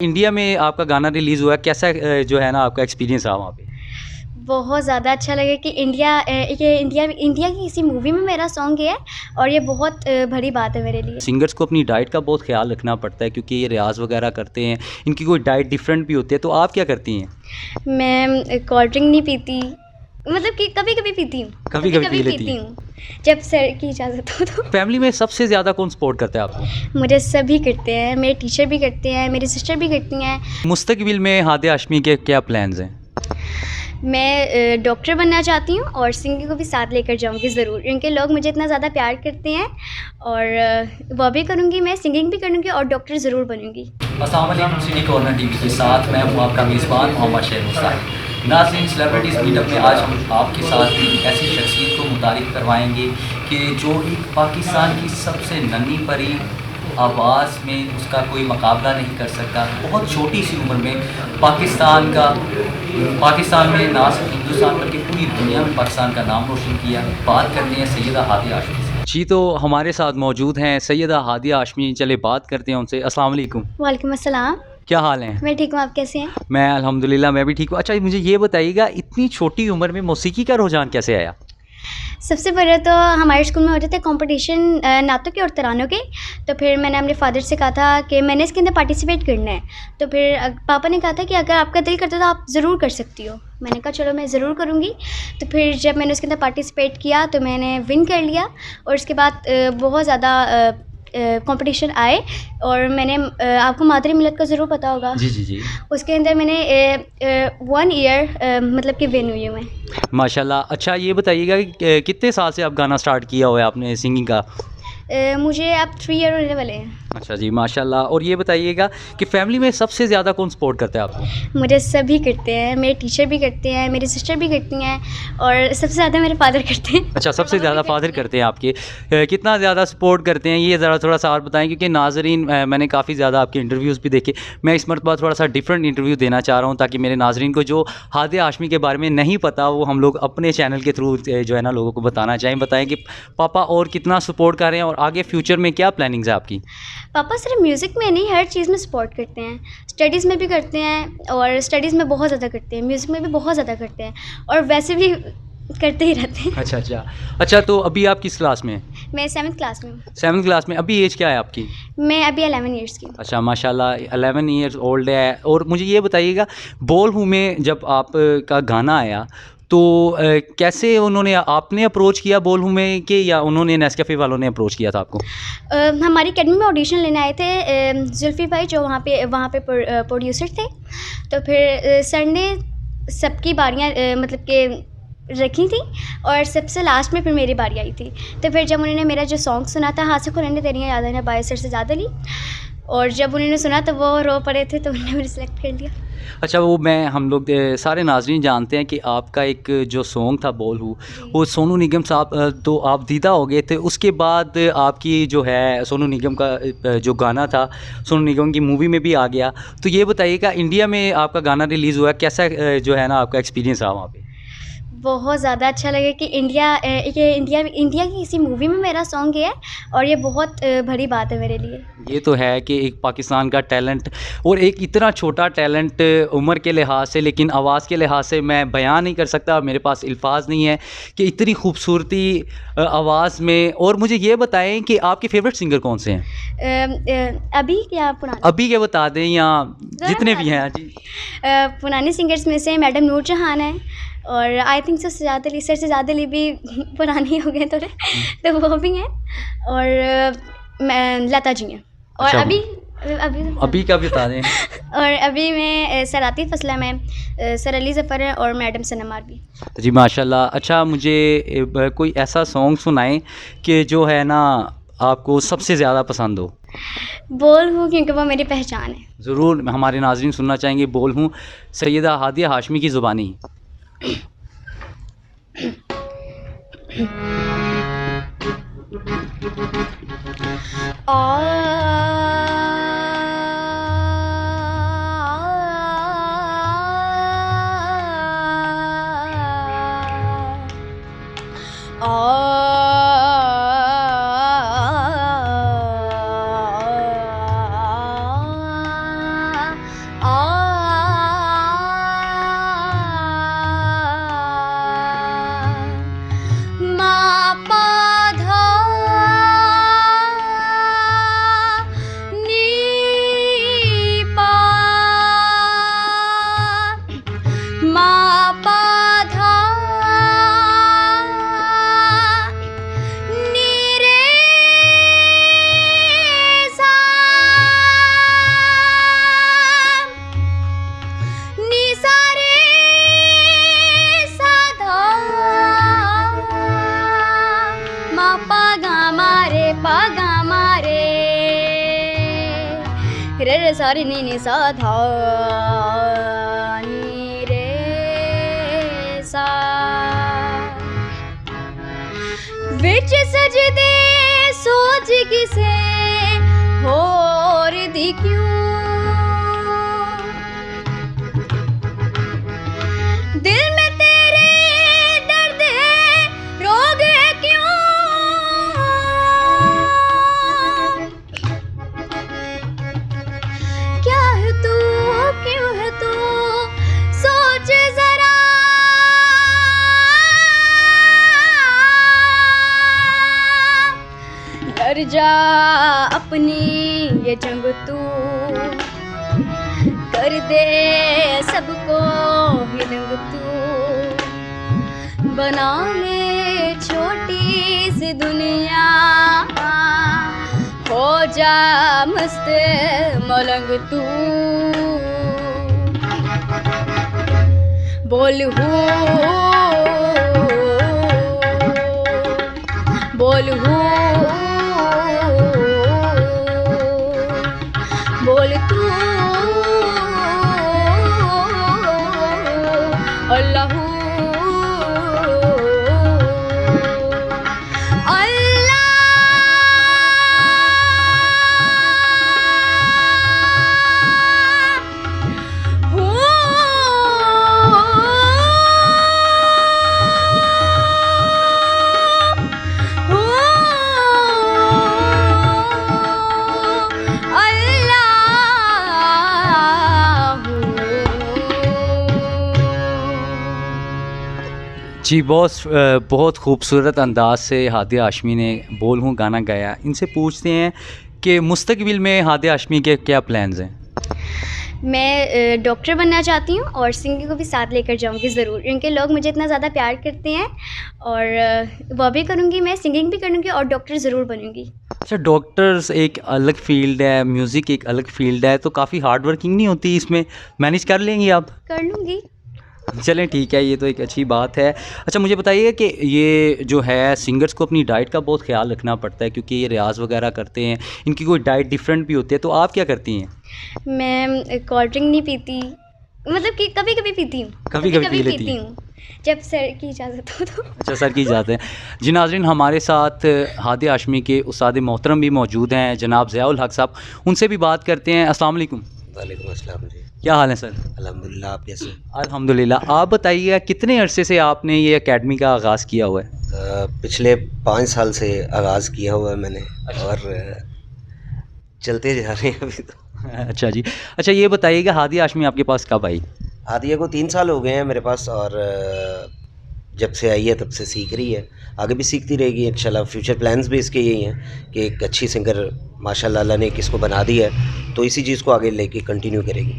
India में आपका गाना रिलीज़ हुआ, कैसा जो है ना आपका एक्सपीरियंस रहा वहाँ पे? बहुत ज़्यादा अच्छा लगा कि इंडिया की किसी मूवी में मेरा सॉन्ग है और ये बहुत बड़ी बात है मेरे लिए। सिंगर्स को अपनी डाइट का बहुत ख़्याल रखना पड़ता है क्योंकि ये रियाज़ वगैरह करते हैं, इनकी कोई डाइट डिफरेंट भी होती है, तो आप क्या करती हैं? मैं कोल्ड ड्रिंक नहीं पीती, मतलब कि कभी-कभी पीती हूँ, कभी-कभी पी लेती पीती हैं। हूँ, जब सर की इजाज़त हो तो। फैमिली में सबसे ज़्यादा कौन सपोर्ट करता है आपको? मुझे सभी करते हैं, मेरे टीचर भी करते हैं, मेरी सिस्टर भी करती हैं। मुस्तकबिल में हादिया हाशमी के क्या प्लान्स हैं? मैं डॉक्टर बनना चाहती हूँ और सिंगिंग को भी साथ लेकर जाऊँगी ज़रूर, क्योंकि लोग मुझे इतना ज़्यादा प्यार करते हैं और वो भी करूँगी, मैं सिंगिंग भी करूँगी और डॉक्टर ज़रूर बनूँगी। अस्सलाम वालेकुम, सिटी कॉर्नर टीवी के साथ मैं हूँ आपका मेज़बान मोहम्मद शेर मुस्ताहिद। नाज़रीन, सेलिब्रिटीज़ मीटअप में आज हम आपके साथ एक ऐसी शख्सियत को मुतारिफ करवाएंगे कि जो एक पाकिस्तान की सबसे नन्ही परी आवाज़ में उसका कोई मुकाबला नहीं कर सकता। बहुत छोटी सी उम्र में पाकिस्तान में ना सिर्फ हिंदुस्तान बल्कि पूरी दुनिया में पाकिस्तान का नाम रोशन किया। बात करते हैं सैयदा हादिया हाशमी से। जी, तो हमारे साथ मौजूद हैं सैयदा हादिया हाशमी। चले बात करते हैं उनसे। अस्सलाम वालेकुम, वालेकुम अस्सलाम। क्या हाल हैं? मैं ठीक हूँ, आप कैसे हैं? मैं अल्हम्दुलिल्लाह मैं भी ठीक हूँ। अच्छा, मुझे ये बताइएगा, इतनी छोटी उम्र में मौसीकी का रुझान कैसे आया? सबसे पहले तो हमारे स्कूल में होते थे कंपटीशन नाटक के और तरानों के, तो फिर मैंने अपने फादर से कहा था कि मैंने इसके अंदर पार्टिसिपेट करना है। तो फिर पापा ने कहा था कि अगर आपका दिल करता है तो आप ज़रूर कर सकती हो। मैंने कहा चलो मैं ज़रूर करूँगी। तो फिर जब मैंने उसके अंदर पार्टिसिपेट किया तो मैंने विन कर लिया और उसके बाद बहुत ज़्यादा कंपटीशन आए और मैंने आपको मादरी मिलत का ज़रूर पता होगा। जी जी जी, उसके अंदर मैंने 1 ईयर मतलब कि विन हुई हूँ मैं। माशाल्लाह। अच्छा, ये बताइएगा कि कितने साल से आप गाना स्टार्ट किया हुआ है आपने सिंगिंग का? मुझे अब 3 ईयर होने वाले हैं। अच्छा जी, माशाल्लाह। और ये बताइएगा कि फैमिली में सबसे ज़्यादा कौन सपोर्ट करता है आपको? मुझे सभी करते हैं, मेरे टीचर भी करते हैं, मेरी सिस्टर भी करती हैं और सबसे ज़्यादा मेरे फादर करते हैं। अच्छा, सबसे ज़्यादा फादर करते हैं आपके। कितना ज़्यादा सपोर्ट करते हैं ये ज़रा थोड़ा-सा और बताएँ, क्योंकि नाज़रीन मैंने काफ़ी ज़्यादा आपके इंटरव्यूज़ भी देखे। मैं इस मरतबा थोड़ा-सा डिफरेंट इंटरव्यू देना चाह रहा हूँ ताकि मेरे नाज़रीन को जो हादिया हाशमी के बारे में नहीं पता वो हम लोग अपने चैनल के थ्रू जो है ना लोगों को बताना चाहें। बताएँ कि पापा और कितना सपोर्ट कर रहे हैं और आगे फ्यूचर में क्या प्लानिंग्स है आपकी? पापा सिर्फ म्यूज़िक में नहीं, हर चीज़ में सपोर्ट करते हैं। स्टडीज़ में भी करते हैं और स्टडीज़ में बहुत ज़्यादा करते हैं, म्यूज़िक में भी बहुत ज़्यादा करते हैं और वैसे भी करते ही रहते हैं। अच्छा, अच्छा। अच्छा, तो अभी आप किस क्लास में हैं? मैं 7th क्लास में हूँ। 7th क्लास में। अभी एज क्या है आपकी? मैं अभी 11 ईयर्स की हूँ। अच्छा, माशाल्लाह 11 ईयर्स ओल्ड है। और मुझे ये बताइएगा, बोल हूँ में जब आप का गाना आया तो कैसे उन्होंने आपने अप्रोच किया बोल हूँ में के या उन्होंने नेस्कैफ़े वालों ने अप्रोच किया था आपको? हमारी अकेडमी में ऑडिशन लेने आए थे जुल्फ़ी भाई जो वहाँ पे प्रोड्यूसर थे। तो फिर सर ने सबकी बारियाँ मतलब कि रखी थी और सबसे लास्ट में फिर मेरी बारी आई थी। तो फिर जब उन्होंने मेरा जो सॉन्ग सुना था हाथ से खुलने तेरियां यादें ने बाय सर से ज़्यादा ली, और जब उन्होंने सुना तो वो रो पड़े थे तो उन्होंने मुझे सिलेक्ट कर लिया। अच्छा, वो हम लोग सारे नाज़रीन जानते हैं कि आपका एक जो सॉन्ग था बोल हूँ, वो सोनू निगम साहब तो आप दीदा हो गए थे। उसके बाद आपकी जो है सोनू निगम का जो गाना था सोनू निगम की मूवी में भी आ गया। तो ये बताइएगा, इंडिया में आपका गाना रिलीज़ हुआ, कैसा जो है ना आपका एक्सपीरियंस रहा वहाँ पे? बहुत ज़्यादा अच्छा लगा कि इंडिया की किसी मूवी में मेरा सॉन्ग है और ये बहुत बड़ी बात है मेरे लिए। ये तो है कि एक पाकिस्तान का टैलेंट और एक इतना छोटा टैलेंट उम्र के लिहाज से, लेकिन आवाज़ के लिहाज से मैं बयान नहीं कर सकता, मेरे पास अल्फाज नहीं है कि इतनी खूबसूरती आवाज़ में। और मुझे ये बताएं कि आपके फेवरेट सिंगर कौन से हैं? अभी क्या पुराने अभी के बता दें या जितने भी हैं जी। पुराने सिंगर्स में से मैडम नूर जहान है और I think sir Sajjad Ali भी पुराने ही हो गए थोड़े, तो वो भी हैं और मैं लता जी हैं और अच्छा, अभी का बता दें। और अभी मैं सर आतिफ असलम है, सर अली ज़फ़र है और मैडम सनम भी। जी, माशाल्लाह। अच्छा, मुझे कोई ऐसा सॉन्ग सुनाएं कि जो है ना आपको सबसे ज़्यादा पसंद हो। बोल हूँ क्योंकि वो मेरी पहचान है। ज़रूर, हमारे नाज़रीन सुनना चाहेंगे बोल हूँ सैयदा हादिया हाशमी की ज़ुबानी। सा रे नी नी सा धा नी रे सा विच सजदे सोच किसे होर दी क्यों दिल में तेरे दर्द है रोग है क्यों क्या है तू क्यों है तू सोच जरा डर जा अपनी ये जंग तू कर दे सबको हिलंग तू बना ले छोटी सी दुनिया हो जा मस्त मलंग तू बोल हूँ बोल हूँ बोल तू अल्लाह जी बहुत खूबसूरत अंदाज से हादिया हाशमी ने बोल हूँ गाना गाया। इनसे पूछते हैं कि मुस्तकबिल में हादिया हाशमी के क्या प्लान्स हैं? मैं डॉक्टर बनना चाहती हूँ और सिंगिंग को भी साथ लेकर जाऊँगी ज़रूर। इनके लोग मुझे इतना ज़्यादा प्यार करते हैं और वो भी करूँगी, मैं सिंगिंग भी करूँगी और डॉक्टर ज़रूर बनूँगी। अच्छा, डॉक्टर्स एक अलग फील्ड है, म्यूज़िक एक अलग फील्ड है, तो काफ़ी हार्ड वर्किंग नहीं होती इसमें? मैनेज कर लेंगी आप? कर लूँगी। चलें ठीक है, ये तो एक अच्छी बात है। अच्छा मुझे बताइए कि ये जो है सिंगर्स को अपनी डाइट का बहुत ख्याल रखना पड़ता है क्योंकि ये रियाज़ वगैरह करते हैं, इनकी कोई डाइट डिफरेंट भी होती है, तो आप क्या करती हैं? मैं कोल्ड ड्रिंक नहीं पीती, मतलब कि कभी कभी पीती हूँ, कभी कभी पीती हूँ जब सर की इजाज़त हो तो। अच्छा, सर की इजाज़त है। जी नाज़रीन, हमारे साथ हादिया हाशमी के उस्ताद मोहतरम भी मौजूद हैं, जनाब ज़ियाउल हक साहब, उनसे भी बात करते हैं। अस्सलाम वालेकुम। वालेकुम अस्सलाम जी। क्या हाल है सर? अल्हम्दुलिल्लाह, आप कैसे? अल्हम्दुलिल्लाह। आप बताइए कितने अरसे से आपने ये एकेडमी का आगाज़ किया हुआ है? पिछले 5 साल से आगाज़ किया हुआ है मैंने और चलते जा रहे हैं अभी तो। अच्छा जी। अच्छा ये बताइएगा हादिया हाशमी आपके पास कब आई? हादिया को 3 साल हो गए हैं मेरे पास और जब से आई है तब से सीख रही है, आगे भी सीखती रहेगी इंशाल्लाह। फ्यूचर प्लान्स भी इसके यही हैं कि एक अच्छी सिंगर माशाल्लाह अल्लाह ने किसको बना दी है तो इसी चीज़ को आगे लेके कंटिन्यू करेगी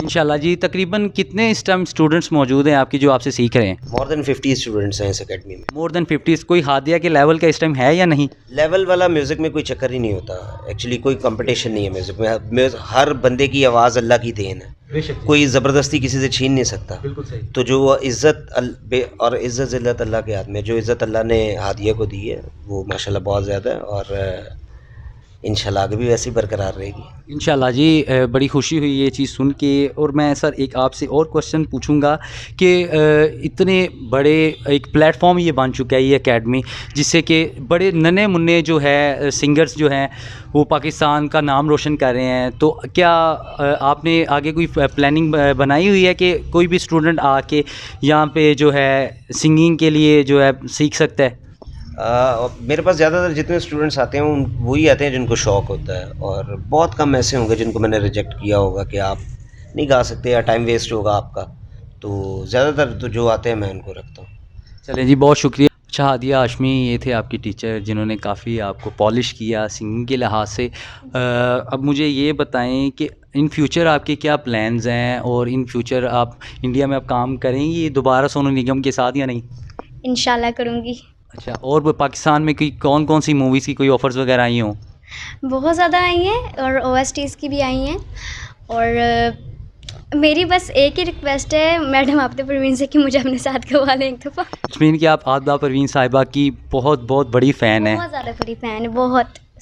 इंशाल्लाह। जी तकरीबन कितने इस टाइम स्टूडेंट्स मौजूद हैं आपकी जो आपसे सीख रहे हैं? मोर देन 50 स्टूडेंट्स हैं इस एकेडमी में। More than 50। कोई हादिया के लेवल का इस टाइम है या नहीं? लेवल वाला म्यूज़िक में कोई चक्कर ही नहीं होता, एक्चुअली कोई कंपटीशन नहीं है म्यूज़िक में। हर बंदे की आवाज़ अल्लाह की देन है, कोई ज़बरदस्ती किसी से छीन नहीं सकता। बिल्कुल सही। तो जो इज़्ज़त और इज़्ज़त ज़िल्लत अल्लाह के हाथ में, जो इज़्ज़त अल्लाह ने हादिया को दी है वो माशाल्लाह बहुत ज़्यादा है और इंशाल्लाह आगे भी वैसे ही बरकरार रहेगी इंशाल्लाह। जी बड़ी खुशी हुई ये चीज़ सुन के। और मैं सर एक आपसे और क्वेश्चन पूछूंगा कि इतने बड़े एक प्लेटफॉर्म ये बन चुका है ये एकेडमी, जिससे कि बड़े नन्हे मुन्ने जो है सिंगर्स जो हैं वो पाकिस्तान का नाम रोशन कर रहे हैं, तो क्या आपने आगे कोई प्लानिंग बनाई हुई है कि कोई भी स्टूडेंट आके यहाँ पे जो है सिंगिंग के लिए जो है सीख सकता है? मेरे पास ज़्यादातर जितने स्टूडेंट्स आते हैं उन वही आते हैं जिनको शौक़ होता है और बहुत कम ऐसे होंगे जिनको मैंने रिजेक्ट किया होगा कि आप नहीं गा सकते या टाइम वेस्ट होगा आपका, तो ज़्यादातर तो जो आते हैं मैं उनको रखता हूँ। चलें जी, बहुत शुक्रिया। अच्छा हादिया हाशमी ये थे आपकी टीचर जिन्होंने काफ़ी आपको पॉलिश किया सिंगिंग के लिहाज से। अब मुझे ये बताएं कि इन फ्यूचर आपके क्या प्लान्स हैं और इन फ्यूचर आप इंडिया में आप काम करेंगी दोबारा सोनू निगम के साथ या नहीं? इंशाल्लाह करूँगी। अच्छा, और पाकिस्तान में कोई कौन कौन सी मूवीज़ की कोई ऑफ़र्स वगैरह आई हों? बहुत ज़्यादा आई हैं और OSTs की भी आई हैं और मेरी बस एक ही रिक्वेस्ट है मैडम आपसे परवीन से कि मुझे अपने साथ करवा लें एक दफ़ा। मीन कि आप आदबा परवीन साहिबा की बहुत बहुत बड़ी फ़ैन है? बहुत ज़्यादा बड़ी फ़ैन है, बहुत